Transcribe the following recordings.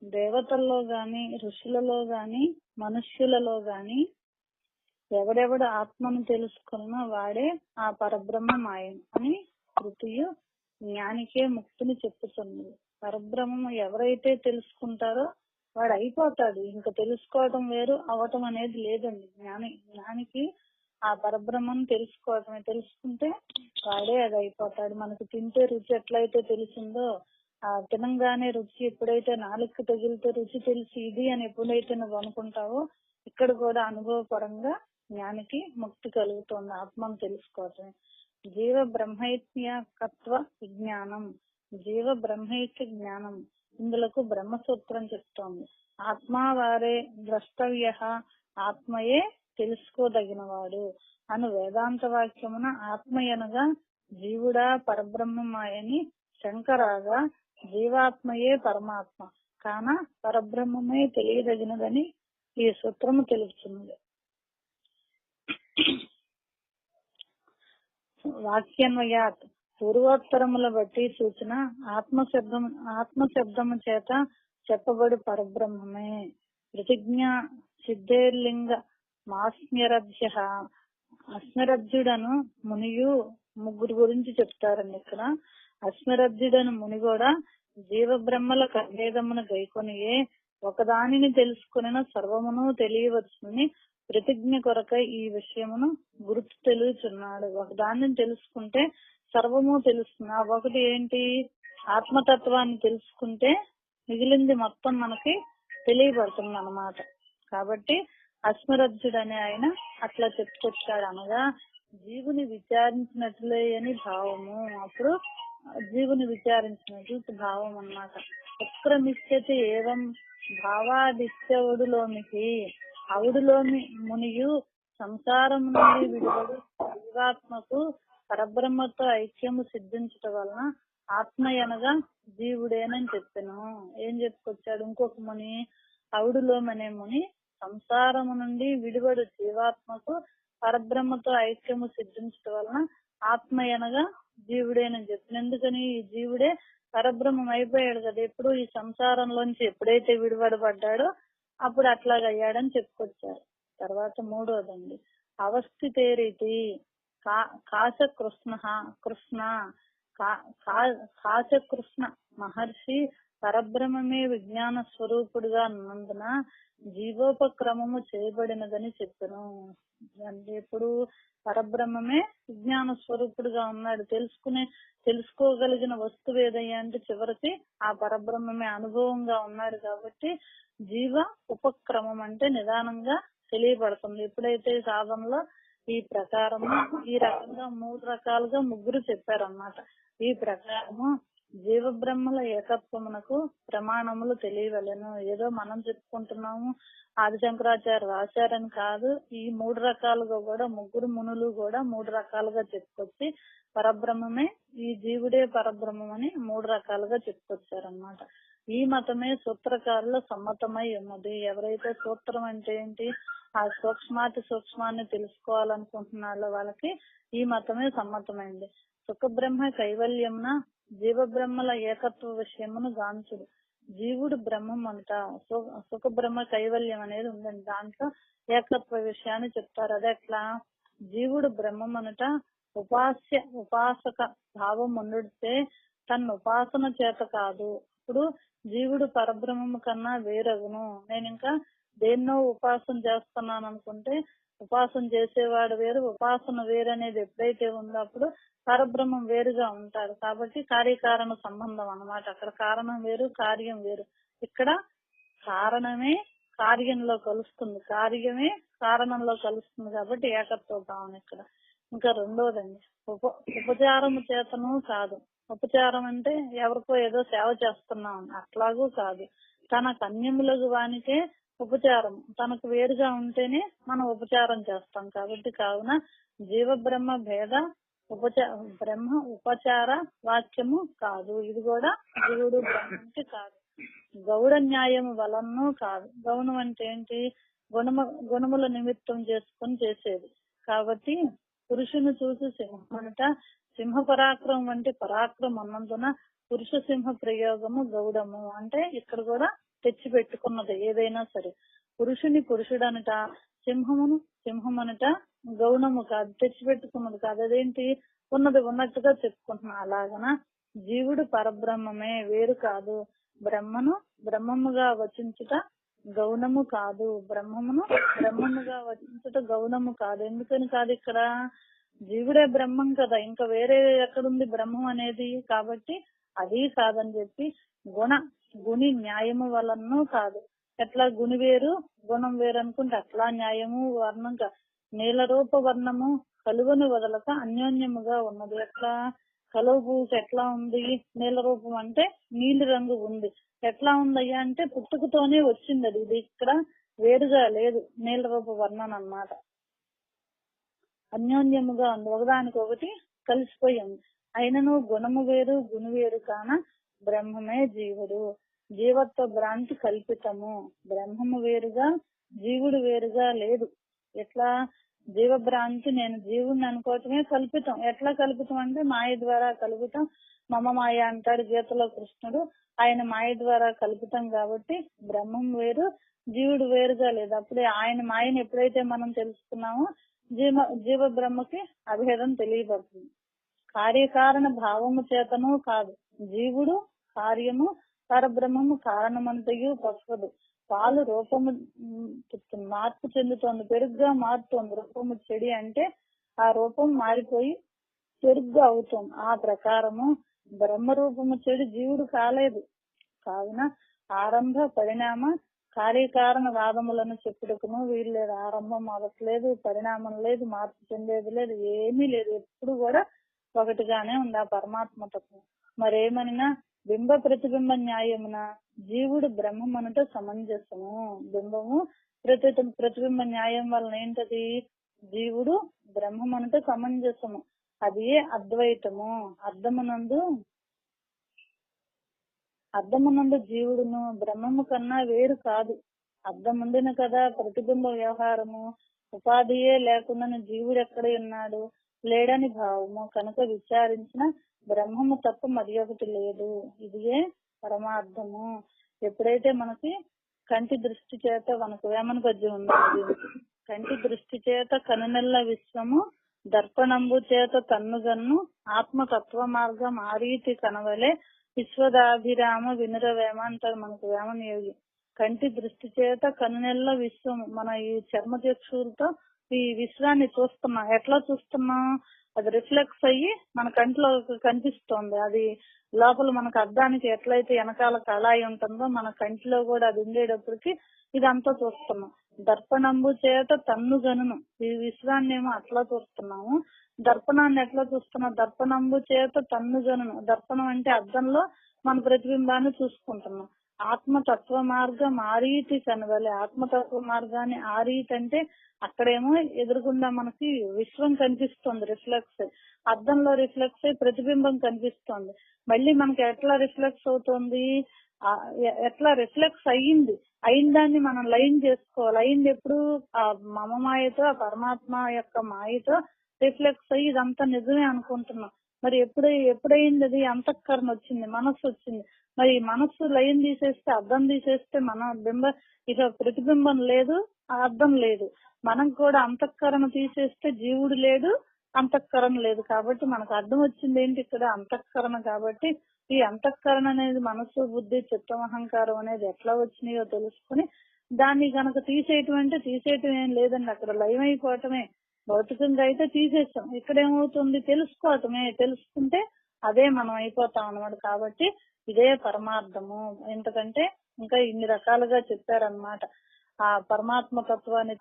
దేవతల్లో గాని ఋషులలో గాని మనుష్యులలో గాని ఎవడెవడు ఆత్మను తెలుసుకున్నా వాడే ఆ పరబ్రహ్మమాయను అని శృతియు జ్ఞానికే ముక్తిని చెప్పుతున్నది. పరబ్రహ్మము ఎవరైతే తెలుసుకుంటారో వాడు అయిపోతాడు. ఇంకా తెలుసుకోవటం వేరు, అవటం అనేది లేదండి. జ్ఞానికి ఆ పరబ్రహ్మను తెలుసుకోవటమే. తెలుసుకుంటే వాడే అది అయిపోతాడు. మనకు తింటే రుచి ఎట్లయితే తెలిసిందో, ఆ తినంగానే రుచి ఎప్పుడైతే నాలుగు తగిలితే రుచి తెలిసి ఇది అని ఎప్పుడైతే నువ్వు అనుకుంటావో, ఇక్కడ కూడా అనుభవపరంగా జ్ఞానికి ముక్తి కలుగుతుంది ఆత్మను తెలుసుకోవటమే. జీవ బ్రహ్మైక్యత్వ విజ్ఞానం, జీవ బ్రహ్మైక్య జ్ఞానం ఇందులకు బ్రహ్మసూత్రం చెప్తోంది. ఆత్మావారే ద్రష్టవ్య, ఆత్మయే తెలుసుకోదగినవాడు అను వేదాంత వాక్యమున ఆత్మయనగా జీవుడా పరబ్రహ్మమాయని శంకరాగా జీవాత్మయే పరమాత్మ కాన పరబ్రహ్మమే తెలియదగినదని ఈ సూత్రము తెలుపుతున్నది. వాక్యన్వయాత్ పూర్వోత్తరముల బట్టి సూచన ఆత్మశబ్దము చేత చెప్పబడు పరబ్రహ్మమే. ప్రతిజ్ఞ సిద్ధేర్లింగ మాస్మ్యరభ్య, అస్మరభ్యుడను మునియు ముగ్గురు గురించి చెప్తారండి ఇక్కడ. అస్మరభ్యుడను ముని కూడా జీవ బ్రహ్మల కభేదమును గైకొనియే ఒకదానిని తెలుసుకుని సర్వమును తెలియవచ్చుని ప్రతిజ్ఞ కొరకై ఈ విషయమును గుర్తు తెలుచున్నాడు. ఒకదానిని తెలుసుకుంటే సర్వము తెలుస్తుంది. ఆ ఒకటి ఏంటి? ఆత్మతత్వాన్ని తెలుసుకుంటే మిగిలింది మొత్తం మనకి తెలియబడుతుంది అన్నమాట. కాబట్టి అస్మరజ్జుడు అనే ఆయన అట్లా చెప్పుకొచ్చాడు. అనగా జీవుని విచారించినట్లే అని భావము. అప్పుడు జీవుని విచారించినట్లు భావం అన్నమాట. ఉత్క్రమిష్యతి ఏవం భావాదిత్యవుడులోనికి, అవుడులోని మునియు సంసారము నుండి విడివడు జీవాత్మకు పరబ్రహ్మతో ఐక్యము సిద్ధించటం వలన ఆత్మయనగా జీవుడేనని చెప్పాను. ఏం చెప్పుకొచ్చాడు ఇంకొక ముని? అవుడులోమనే ముని సంసారము నుండి విడివడు జీవాత్మకు పరబ్రహ్మతో ఐక్యము సిద్ధించటం వలన ఆత్మయనగా జీవుడేనని చెప్పిన. ఎందుకని? ఈ జీవుడే పరబ్రహ్మం అయిపోయాడు కదా. ఎప్పుడు ఈ సంసారంలోంచి ఎప్పుడైతే విడివడబడ్డాడో అప్పుడు అట్లాగయ్యాడని చెప్పుకొచ్చారు. తర్వాత మూడోదండి, అవస్థితేరీతి కాశకృష్ణ మహర్షి పరబ్రహ్మమే విజ్ఞాన స్వరూపుడుగా ఉన్నందున జీవోపక్రమము చేయబడినదని చెప్పను. అంటే ఇప్పుడు పరబ్రహ్మమే విజ్ఞాన స్వరూపుడుగా ఉన్నాడు. తెలుసుకోగలిగిన వస్తువు ఏదయ్యా అంటే చివరికి ఆ పరబ్రహ్మమే అనుభవంగా ఉన్నాడు. కాబట్టి జీవ ఉపక్రమం అంటే నిదానంగా తెలియబడుతుంది. ఎప్పుడైతే సాధనలో ఈ ప్రకారము ఈ రకంగా మూడు రకాలుగా ముగ్గురు చెప్పారన్నమాట. ఈ ప్రకారము జీవ బ్రహ్మల ఏకత్వమునకు ప్రమాణములు తెలియవలెను. ఏదో మనం చెప్పుకుంటున్నాము ఆదిశంకరాచార్య రాశారని కాదు. ఈ మూడు రకాలుగా కూడా ముగ్గురు మునులు కూడా మూడు రకాలుగా చెప్పుకొచ్చి పరబ్రహ్మమే ఈ జీవుడే పరబ్రహ్మం అని మూడు రకాలుగా చెప్పుకొచ్చారనమాట. ఈ మతమే సూత్రకారులు సమ్మతమై ఉన్నది. ఎవరైతే సూత్రం అంటే ఏంటి, ఆ సూక్ష్మాతి సూక్ష్మాన్ని తెలుసుకోవాలనుకుంటున్నారో వాళ్ళకి ఈ మతమే సమ్మతమైంది. సుఖబ్రహ్మ కైవల్యమున జీవ బ్రహ్మల ఏకత్వ విషయమును గాంచుడు. జీవుడు బ్రహ్మం అంట, సుఖ బ్రహ్మ కైవల్యం అనేది ఉందండి. దాంట్లో ఏకత్వ విషయాన్ని చెప్తారు. అదే ఎట్లా? జీవుడు బ్రహ్మం అనట ఉపాసక భావం ఉండితే తన ఉపాసన చేత కాదు. ఇప్పుడు జీవుడు పరబ్రహ్మము కన్నా వేరగును. నేను ఇంకా దేన్నో ఉపాసన చేస్తున్నాను అనుకుంటే ఉపాసన చేసేవాడు వేరు, ఉపాసన వేరు అనేది ఎప్పుడైతే ఉందో అప్పుడు పరబ్రహ్మం వేరుగా ఉంటారు. కాబట్టి కార్యకారణ సంబంధం అన్నమాట. అక్కడ కారణం వేరు, కార్యం వేరు. ఇక్కడ కారణమే కార్యంలో కలుస్తుంది, కార్యమే కారణంలో కలుస్తుంది. కాబట్టి ఏకత్వ భావన ఇక్కడ. ఇంకా రెండోదండి, ఉపచారము చేతను కాదు. ఉపచారం అంటే ఎవరికో ఏదో సేవ చేస్తున్నాం అట్లాగూ కాదు. తనకు అన్యములకు వానికే ఉపచారం. తనకు వేరుగా ఉంటేనే మనం ఉపచారం చేస్తాం. కాబట్టి కావున జీవ బ్రహ్మ భేద బ్రహ్మ ఉపచార వాక్యము కాదు. ఇది కూడా జీవుడు బ్రహ్మకి కాదు. గౌడ న్యాయము వలన కాదు. గౌణం అంటే ఏంటి? గుణముల నిమిత్తం చేసుకుని చేసేది. కాబట్టి పురుషుని చూసి సింహమనట, సింహ పరాక్రమం అంటే పరాక్రమం అన్నందున పురుష సింహ ప్రయోగము గౌడము. అంటే ఇక్కడ కూడా తెచ్చి పెట్టుకున్నది ఏదైనా సరే. పురుషుని పురుషుడనట, సింహమును సింహమనట గౌణము కాదు, తెచ్చి పెట్టుకున్నది కాదు. అదేంటి, ఉన్నది ఉన్నట్టుగా చెప్పుకుంటున్నా. అలాగన జీవుడు పరబ్రహ్మమే, వేరు కాదు. బ్రహ్మను బ్రహ్మముగా వచించుట గౌణము కాదు, బ్రహ్మమును బ్రహ్మముగా వచించుట గౌణము కాదు. ఎందుకని కాదు, ఇక్కడ జీవుడే బ్రహ్మం కదా, ఇంకా వేరే ఎక్కడుంది బ్రహ్మం అనేది. కాబట్టి అది కాదని చెప్పి గుణి న్యాయము వలన కాదు. ఎట్లా గుణి వేరు గుణం వేరు అనుకుంటే అట్లా న్యాయము వర్ణం నీల రూప వర్ణము కలువను వదలక అన్యోన్యముగా ఉన్నది. ఎట్లా కలువ పువ్వుకి ఎట్లా ఉంది, నీల రూపం అంటే నీలి రంగు ఉంది. ఎట్లా ఉందయ్యా అంటే పుట్టుకతోనే వచ్చింది అది, ఇది ఇక్కడ వేరుగా లేదు, నీల రూప వర్ణన అన్నమాట. అన్యోన్యముగా ఉంది, ఒకదానికి ఒకటి కలిసిపోయి ఉంది. అయినను గుణము వేరు గుణి వేరు కాన బ్రహ్మమే జీవుడు. జీవత్వ భ్రాంతి కల్పితము, బ్రహ్మము వేరుగా జీవుడు వేరుగా లేదు. ఎట్లా జీవభ్రాంతి, నేను జీవుడిని అనుకోవటమే కల్పితం. ఎట్లా కల్పితం అంటే మాయ ద్వారా కల్పితం. మమ మాయ అంటాడు గీతలో కృష్ణుడు, ఆయన మాయ ద్వారా కల్పితం. కాబట్టి బ్రహ్మం వేరు జీవుడు వేరుగా లేదు. అప్పుడే ఆయన మాయను ఎప్పుడైతే మనం తెలుసుకున్నామో జీవ బ్రహ్మకి అభేదం తెలియబడుతుంది. కార్యకారణ భావము చేతను కాదు, జీవుడు కార్యము పరబ్రహ్మము కారణమంతయు పశువుడు. పాలు రూపము మార్పు చెందుతోంది, పెరుగుగా మారుతోంది. రూపము చెడి అంటే ఆ రూపం మారిపోయి పెరుగుగా అవుతుంది. ఆ ప్రకారము బ్రహ్మ రూపము చెడి జీవుడు కాలేదు. కావున ఆరంభ పరిణామ కార్యకారణ వాదములను చెప్పుటకును వీలు లేదు. ఆరంభం మొదట్లేదు, పరిణామం లేదు, మార్పు చెందేది లేదు, ఏమీ లేదు. ఎప్పుడు కూడా ఒకటిగానే ఉంది ఆ పరమాత్మ తత్వం. మరేమనినా బింబ ప్రతిబింబ న్యాయమున జీవుడు బ్రహ్మమనుట సమంజసము. బింబము ప్రతిబింబ న్యాయం వలన ఏంటది, జీవుడు బ్రహ్మమనుట సమంజసము. అది అద్వైతము. అర్థమునందు జీవుడును బ్రహ్మము కన్నా వేరు కాదు. అర్థముందిన కదా ప్రతిబింబ వ్యవహారము. ఉపాధియే లేకుండా జీవుడు ఎక్కడ ఉన్నాడు, లేడని భావము. కనుక విచారించిన బ్రహ్మము తప్ప మరి ఒకటి లేదు. ఇదియే పరమార్థము. ఎప్పుడైతే మనకి కంటి దృష్టి చేత, మనకు వేమన పద్యం ఉంది, కంటి దృష్టి చేత కనునెల్ల విశ్వము దర్పణంబు చేత తన్నుగన్ను ఆత్మతత్వ మార్గం ఆరీతి కనవలే విశ్వదాభిరామ వినురవేమ అంటారు మనకు వేమన యోగి. కంటి దృష్టి చేత కనునెల్ల విశ్వము, మన ఈ చర్మ చక్షులతో ఈ విశ్వాన్ని చూస్తున్నాం. ఎట్లా చూస్తున్నాం, అది రిఫ్లెక్స్ అయ్యి మన కంటిలో కనిపిస్తోంది. అది లోపల మనకు అద్దానికి ఎట్లయితే వెనకాల కళాయి ఉంటుందో మన కంటిలో కూడా అది ఉండేటప్పటికి ఇదంతా చూస్తున్నాం. దర్పణంబు చేత తన్నుగను, ఈ విశ్వాన్ని ఏమో అట్లా చూస్తున్నాము. దర్పణాన్ని ఎట్లా చూస్తున్నాం, దర్పణంబు చేత తన్నుగను. దర్పణం అంటే అద్దంలో మన ప్రతిబింబాన్ని చూసుకుంటున్నాం. ఆత్మతత్వ మార్గం ఆరీతి కనవలే. ఆత్మతత్వ మార్గాన్ని ఆరీతి అంటే అక్కడేమో ఎదురుగుండా మనకి విశ్వం కనిపిస్తుంది, రిఫ్లెక్స్ అద్దంలో రిఫ్లెక్స్ అయ్యి ప్రతిబింబం కనిపిస్తుంది. మళ్ళీ మనకి ఎట్లా రిఫ్లెక్స్ అవుతుంది, ఎట్లా రిఫ్లెక్స్ అయిన దాన్ని మనం లైన్ చేసుకోవాలి. అయింది ఎప్పుడు, ఆ మమ మాయతో, ఆ పరమాత్మ యొక్క మాయతో రిఫ్లెక్స్ అయ్యి ఇదంతా నిజమే అనుకుంటున్నాం. మరి ఎప్పుడైంది అది, అంతఃకరణ వచ్చింది, మనస్సు వచ్చింది. మరి మనస్సు లైన్ తీసేస్తే, అద్దం తీసేస్తే మన ఇక ప్రతిబింబం లేదు, అర్థం లేదు. మనం కూడా అంతఃకరణ తీసేస్తే జీవుడు లేడు, అంతఃకరణ లేదు. కాబట్టి మనకు అర్థం వచ్చింది ఏంటి, ఇక్కడ అంతఃకరణ. కాబట్టి ఈ అంతఃకరణ అనేది మనస్సు, బుద్ధి, చిత్తం, అహంకారం అనేది ఎట్లా వచ్చినాయో తెలుసుకుని దాన్ని కనుక తీసేయటం ఏం లేదండి, అక్కడ లయం అయిపోవటమే. భౌతికంగా అయితే తీసేసాం, ఇక్కడ ఏమవుతుంది, తెలుసుకోవటమే. తెలుసుకుంటే అదే మనం అయిపోతాం అన్నమాట. కాబట్టి ఇదే పరమార్థము. ఎందుకంటే ఇంకా ఇన్ని రకాలుగా చెప్పారనమాట. ఆ పరమాత్మ తత్వాన్ని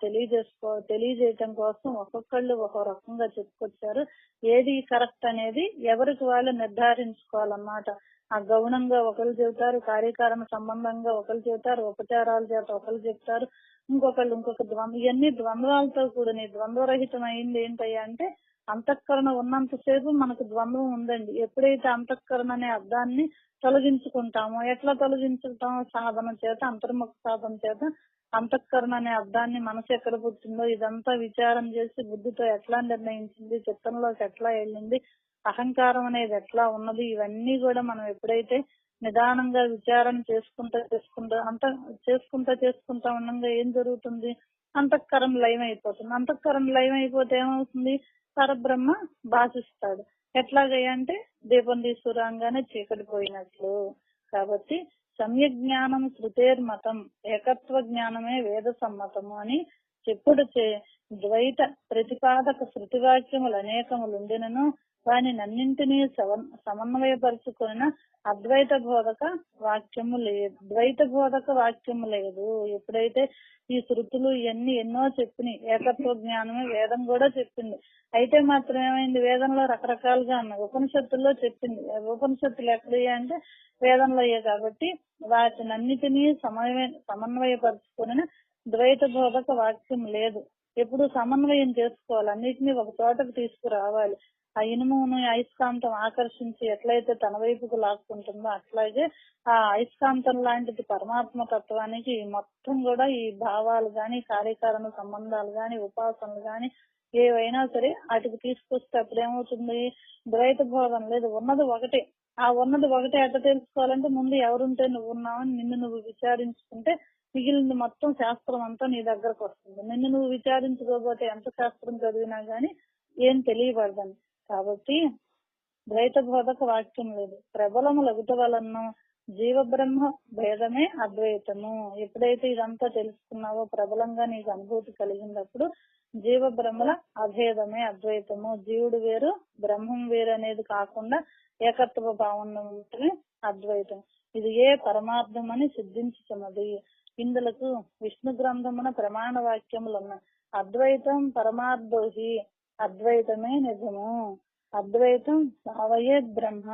తెలియజేయటం కోసం ఒక్కొక్కళ్ళు ఒక్కో రకంగా చెప్పుకొచ్చారు. ఏది కరెక్ట్ అనేది ఎవరికి వాళ్ళు నిర్ధారించుకోవాలన్నమాట. ఆ గౌణంగా ఒకరు చెబుతారు, కార్యకారణ సంబంధంగా ఒకరు చెబుతారు, ఉపచారాల చేత ఒకరు చెప్తారు, ఇంకొక ద్వంద్వ. ఇవన్నీ ద్వంద్వాలతో కూడిన ద్వంద్వరహితం అయింది ఏంటయ్యా అంటే అంతఃకరణ ఉన్నంతసేపు మనకు ద్వంద్వం ఉందండి. ఎప్పుడైతే అంతఃకరణ అనే అర్థాన్ని తొలగించుకుంటామో, ఎట్లా తొలగించుకుంటామో, సాధన చేత, అంతర్ముఖ సాధన చేత అంతఃకరణ అనే అర్థాన్ని మనసు ఎక్కడ పుట్టిందో ఇదంతా విచారం చేసి బుద్ధితో ఎట్లా నిర్ణయించింది, చిత్తంలోకి ఎట్లా వెళ్ళింది, అహంకారం అనేది ఎట్లా ఉన్నది, ఇవన్నీ కూడా మనం ఎప్పుడైతే నిదానంగా విచారణ చేసుకుంటా ఉండగా ఏం జరుగుతుంది? అంతఃకరణ లయం అయిపోతుంది. అంతఃకరణ లయం అయిపోతే ఏమవుతుంది? పరబ్రహ్మ భాషిస్తాడు. ఎట్లాగంటే దీపం తీసుకురాగానే చీకటి పోయినట్లు. కాబట్టి సమ్యక్ జ్ఞానం శృతేర్మతం, ఏకత్వ జ్ఞానమే వేద సమ్మతము అని చెప్పుడుచే ద్వైత ప్రతిపాదక శృతివాక్యములు అనేకములుండినను వానినన్నింటినీ సమన్వయపరుచుకున్న అద్వైత బోధక వాక్యము లేదు, ద్వైత బోధక వాక్యము లేదు. ఎప్పుడైతే ఈ శృతులు ఇవన్నీ ఎన్నో చెప్పినాయి, ఏకత్వ జ్ఞానమే వేదం కూడా చెప్పింది. అయితే మాత్రం ఏమైంది? వేదంలో రకరకాలుగా ఉన్నాయి, ఉపనిషత్తుల్లో చెప్పింది. ఉపనిషత్తులు ఎక్కడయ్యా అంటే వేదంలో అయ్యాయి. కాబట్టి వాటినన్నిటినీ సమన్వయపరుచుకుని ద్వైత బోధక వాక్యం లేదు. ఎప్పుడు సమన్వయం చేసుకోవాలి, అన్నిటినీ ఒక చోటకు తీసుకురావాలి. ఆ ఇనుమును అయస్కాంతం ఆకర్షించి ఎట్లయితే తన వైపుకు లాక్కుంటుందో అట్లాగే ఆ అయస్కాంతం లాంటిది పరమాత్మ తత్వానికి మొత్తం కూడా ఈ భావాలు గాని, కార్యకారణ సంబంధాలు గాని, ఉపాసనలు గాని ఏవైనా సరే వాటికి తీసుకొస్తే అప్పుడు ఏమవుతుంది? ద్వైత బోధన లేదు, ఉన్నది ఒకటే. ఆ ఉన్నది ఒకటే ఎట్లా తెలుసుకోవాలంటే ముందు ఎవరుంటే నువ్వు ఉన్నావని నిన్ను నువ్వు విచారించుకుంటే మిగిలింది మొత్తం శాస్త్రం అంతా నీ దగ్గరకు వస్తుంది. నిన్ను నువ్వు విచారించుకోకపోతే ఎంత శాస్త్రం చదివినా గానీ ఏం తెలియబడదని. కాబట్టి ద్వైత బోధక వాక్యం లేదు. ప్రబలము లగుట వలన జీవ బ్రహ్మ భేదమే అద్వైతము. ఎప్పుడైతే ఇదంతా తెలుసుకున్నావో, ప్రబలంగా నీకు అనుభూతి కలిగినప్పుడు జీవ బ్రహ్మల అభేదమే అద్వైతము. జీవుడు వేరు, బ్రహ్మం వేరు అనేది కాకుండా ఏకత్వ భావన ఉంటేనే అద్వైతం. ఇది ఏ పరమార్థం అని సిద్ధించుతున్నది. ఇందులకు విష్ణు గ్రంథమున ప్రమాణ వాక్యములు ఉన్నాయి. అద్వైతం పరమార్థోహి, అద్వైతమే నిజము. అద్వైతం భావయే బ్రహ్మ,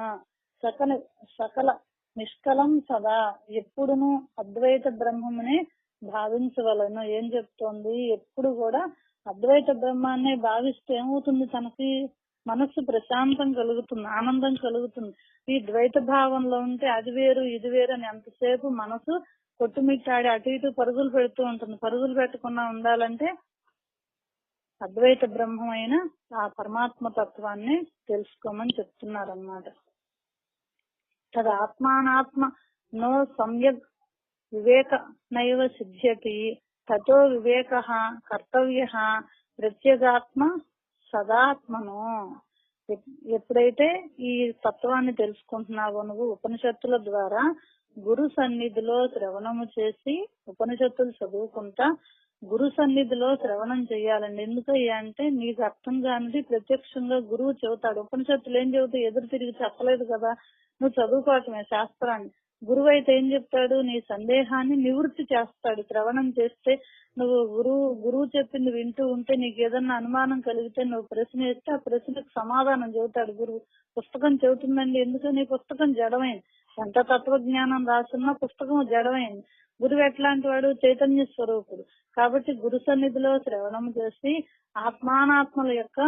సకల నిష్కలం సదా. ఎప్పుడును అద్వైత బ్రహ్మమునే భావించవలను. ఏం చెప్తోంది? ఎప్పుడు కూడా అద్వైత బ్రహ్మాన్నే భావిస్తే ఏమవుతుంది? తనకి మనస్సు ప్రశాంతం కలుగుతుంది, ఆనందం కలుగుతుంది. ఈ ద్వైత భావంలో ఉంటే అది వేరు ఇది వేరు అని ఎంతసేపు మనసు కొట్టుమిట్టాడి అటు ఇటు పరుగులు పెడుతూ ఉంటుంది. పరుగులు పెట్టకుండా ఉండాలంటే అద్వైత బ్రహ్మమైన ఆ పరమాత్మ తత్వాన్ని తెలుసుకోమని చెప్తున్నారన్నమాట. తద ఆత్మానాత్మ నో సమ్యక్ వివేక నైవ సిద్ధ్యతి, తతో వివేక కర్తవ్య ప్రత్యేగాత్మ సదాత్మను. ఎప్పుడైతే ఈ తత్వాన్ని తెలుసుకుంటున్నావో నువ్వు ఉపనిషత్తుల ద్వారా గురు సన్నిధిలో శ్రవణము చేసి, ఉపనిషత్తులు చదువుకుంటా గురు సన్నిధిలో శ్రవణం చేయాలండి. ఎందుకయ్యా అంటే నీకు అర్థం కానిది ప్రత్యక్షంగా గురువు చెబుతాడు. ఉపనిషత్తులు ఏం చెబుతాయి? ఎదురు తిరిగి చెప్పలేదు కదా, నువ్వు చదువుకోవటమే శాస్త్రాన్ని. గురువు అయితే ఏం చెప్తాడు? నీ సందేహాన్ని నివృత్తి చేస్తాడు. శ్రవణం చేస్తే నువ్వు గురువు చెప్పింది వింటూ ఉంటే నీకు ఏదన్నా అనుమానం కలిగితే నువ్వు ప్రశ్న వేస్తే ఆ ప్రశ్నకు సమాధానం చెబుతాడు గురువు. పుస్తకం చెబుతుందండి, ఎందుకని? పుస్తకం జడమైంది. ఎంత తత్వజ్ఞానం రాసున్నా పుస్తకం జడమైంది. గురువు ఎట్లాంటి వాడు? చైతన్య స్వరూపుడు. కాబట్టి గురు సన్నిధిలో శ్రవణం చేసి ఆత్మానాత్మల యొక్క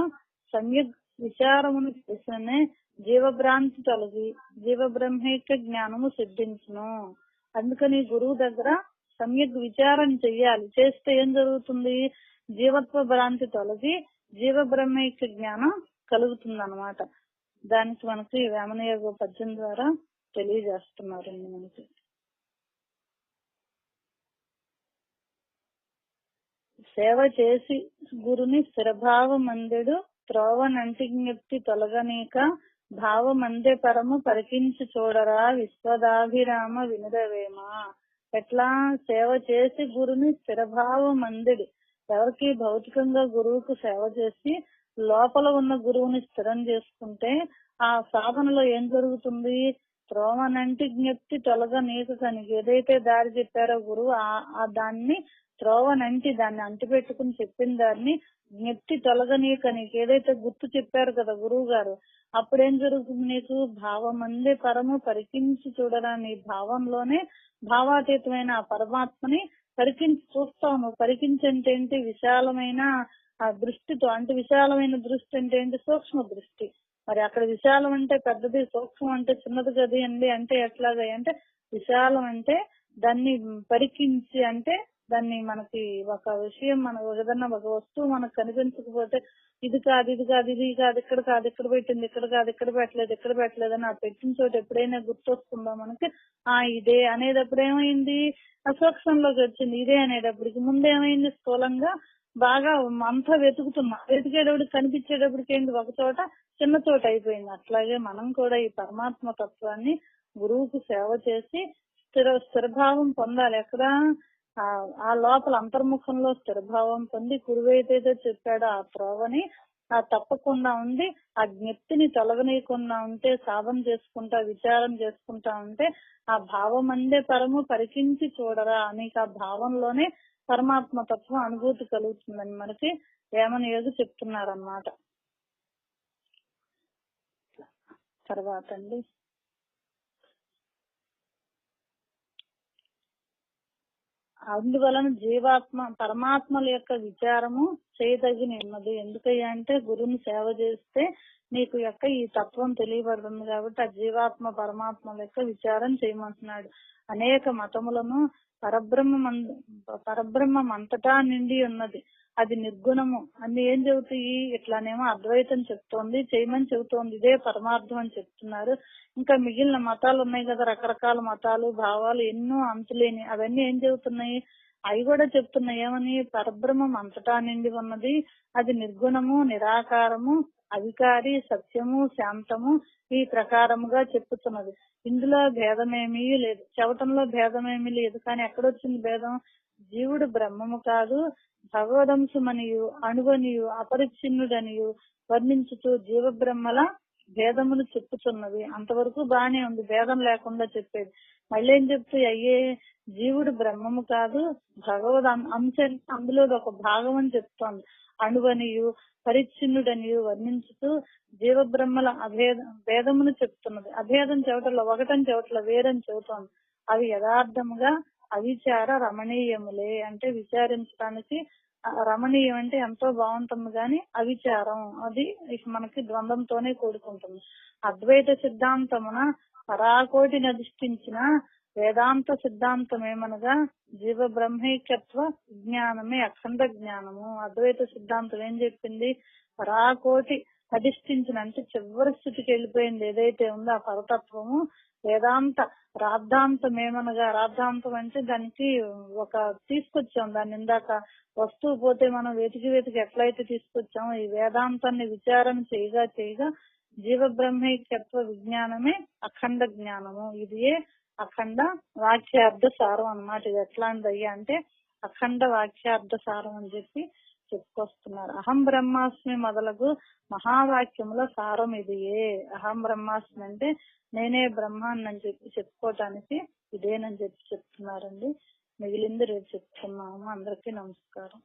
సమ్యక్ విచారమును చేస్తేనే జీవభ్రాంతి తొలగి జీవ బ్రహ్మైక్య జ్ఞానము సిద్ధించును. అందుకని గురువు దగ్గర సమ్యక్ విచారణ చెయ్యాలి. చేస్తే ఏం జరుగుతుంది? జీవత్వ భ్రాంతి తొలగి జీవ బ్రహ్మైక్య జ్ఞానం కలుగుతుంది అన్నమాట. దానికి మనకి వేమనయోగ పద్యం ద్వారా తెలియజేస్తున్నారండి మనకి. సేవ చేసి గురుని స్థిరభావమందెడు త్రోవనంటిజ్ఞప్తి తొలగనీక భావమందే పరము పరికించి చూడరా విశ్వదాభిరామ వినురవేమ. ఎట్లా? సేవ చేసి గురుని స్థిరభావమందెడు. ఎవరికి? భౌతికంగా గురువుకు సేవ చేసి లోపల ఉన్న గురువుని స్థిరం చేసుకుంటే ఆ సాధనలో ఏం జరుగుతుంది? త్రోవనంటి జ్ఞప్తి తొలగనీక. కనుక ఏదైతే దారి చెప్పారో గురువు ఆ దాన్ని త్రోవనంటి, దాన్ని అంటిపెట్టుకుని చెప్పిన దాన్ని జ్ఞప్తి తొలగనీక. నీకు ఏదైతే గుర్తు చెప్పారు కదా గురువు గారు, అప్పుడేం జరుగుతుంది? నీకు భావమందే పరము పరికించి చూడరా. నీ భావంలోనే భావాతీతమైన ఆ పరమాత్మని పరికించి చూస్తావు. నువ్వు పరికించంటే ఏంటి? విశాలమైన ఆ దృష్టితో. అంటే విశాలమైన దృష్టి అంటే ఏంటి? సూక్ష్మ దృష్టి. మరి అక్కడ విశాలం అంటే పెద్దది, సూక్ష్మం అంటే చిన్నది కదండి. అంటే ఎట్లాగా అంటే విశాలం అంటే దాన్ని పరికించి అంటే దాన్ని మనకి ఒక విషయం ఏదన్నా ఒక వస్తువు మనకు కనిపించకపోతే ఇది కాదు ఇది కాదు ఇది కాదు ఇక్కడ కాదు ఇక్కడ పెట్టింది ఇక్కడ కాదు ఇక్కడ పెట్టలేదు అని ఆ పెట్టిన చోట ఎప్పుడైనా గుర్తొస్తుందో మనకి ఇదే అనేటప్పుడు ఏమైంది అసూక్ష్మంలోకి వచ్చింది. ఇదే అనేటప్పటికి ముందేమైంది స్థూలంగా బాగా అంతా వెతికేటప్పటికి కనిపించేటప్పటికి ఏంటి ఒక చోట చిన్న చోట అయిపోయింది. అట్లాగే మనం కూడా ఈ పరమాత్మ తత్వాన్ని గురువుకు సేవ చేసి స్థిరభావం పొందాలి. ఎక్కడ ఆ లోపల అంతర్ముఖంలో స్థిరభావం పొంది గురువైతే చెప్పాడో ఆ త్రోవని తప్పకుండా ఉండి ఆ జ్ఞప్తిని తొలగనీయకుండా ఉంటే సాధన చేసుకుంటా విచారం చేసుకుంటా ఉంటే ఆ భావం అందే పరము పరికించి చూడరా నీకు ఆ భావంలోనే పరమాత్మ తత్వం అనుభూతి కలుగుతుందని మనకి వేమనయోగి చెప్తున్నారన్నమాట. తర్వాత అండి అందువలన జీవాత్మ పరమాత్మల యొక్క విచారము చేయదగిన ఉన్నది. ఎందుకయ్యా అంటే గురువుని సేవ చేస్తే నీకు యొక్క ఈ తత్వం తెలియబడుతుంది కాబట్టి ఆ జీవాత్మ పరమాత్మల యొక్క విచారం చేయమంటున్నాడు. అనేక మతములను పరబ్రహ్మం అంతటా నిండి ఉన్నది, అది నిర్గుణము అన్ని ఏం చెబుతాయి ఇట్లానేమో అద్వైతం చెప్తోంది చేయమని చెబుతోంది, ఇదే పరమార్థం అని చెప్తున్నారు. ఇంకా మిగిలిన మతాలు ఉన్నాయి కదా రకరకాల మతాలు భావాలు ఎన్నో అంతులేని అవన్నీ ఏం చెబుతున్నాయి అవి కూడా చెప్తున్నాయి ఏమని పరబ్రహ్మం అంతటా నిండి ఉన్నది, అది నిర్గుణము నిరాకారము అధికారి సత్యము శాంతము ఈ ప్రకారముగా చెప్పుతున్నది. ఇందులో భేదమేమీ లేదు, చెప్పటంలో భేదమేమీ లేదు. కానీ ఎక్కడొచ్చింది భేదం? జీవుడు బ్రహ్మము కాదు భగవదంశమనియు అణువనియు అపరిచ్ఛిన్నుడనియు వర్ణించుతూ జీవ బ్రహ్మల భేదమును చెప్పుతున్నది. అంతవరకు బానే ఉంది భేదం లేకుండా చెప్పేది. మళ్ళీ ఏం చెప్తూ అయ్యే జీవుడు బ్రహ్మము కాదు భగవద్ అంశం అందులో ఒక భాగం అని చెప్తోంది. అణువనియు పరిచ్ఛిన్నుడనియు వర్ణించుతూ జీవ బ్రహ్మల భేదమును చెప్తున్నది. అభేదం చెవటలో ఒకటని చెవటలో వేరని చెబుతోంది. అవి యథార్థముగా అవిచార రమణీయములే అంటే విచారించడానికి రమణీయం అంటే ఎంతో బాగుంటుంది గాని అవిచారం అది మనకి ద్వంద్వంతోనే కూడుకుంటుంది. అద్వైత సిద్ధాంతమున పరాకోటిని అధిష్ఠించిన వేదాంత సిద్ధాంతమేమనగా జీవ బ్రహ్మైక్యత్వ జ్ఞానమే అఖండ జ్ఞానము. అద్వైత సిద్ధాంతం ఏం చెప్పింది? పరాకోటి అధిష్ఠించిన అంటే చివరి స్థితికి వెళ్ళిపోయింది ఏదైతే ఉందో ఆ పరతత్వము. వేదాంత రాద్ధాంతం ఏమనగా రాద్ధాంతం అంటే దానికి ఒక తీసుకొచ్చాం దాన్ని ఇందాక వస్తువు పోతే మనం వెతికి ఎట్లయితే తీసుకొచ్చామో ఈ వేదాంతాన్ని విచారణ చేయగా జీవ బ్రహ్మైక్యత్వ విజ్ఞానమే అఖండ జ్ఞానము. ఇది అఖండ వాక్యార్థ సారం అన్నమాట. ఇది ఎట్లాంటిదయ్యా అంటే అఖండ వాక్యార్థ సారం అని చెప్పి చెప్పుకొస్తున్నారు. అహం బ్రహ్మాస్మి మొదలగు మహావాక్యముల సారం ఇది. అహం బ్రహ్మాస్మి అంటే నేనే బ్రహ్మాన్ని అని చెప్పి చెప్పుకోవటానికి ఇదేనని చెప్పి చెప్తున్నారండి. మిగిలింది రేపు చెప్తున్నాము. అందరికీ నమస్కారం.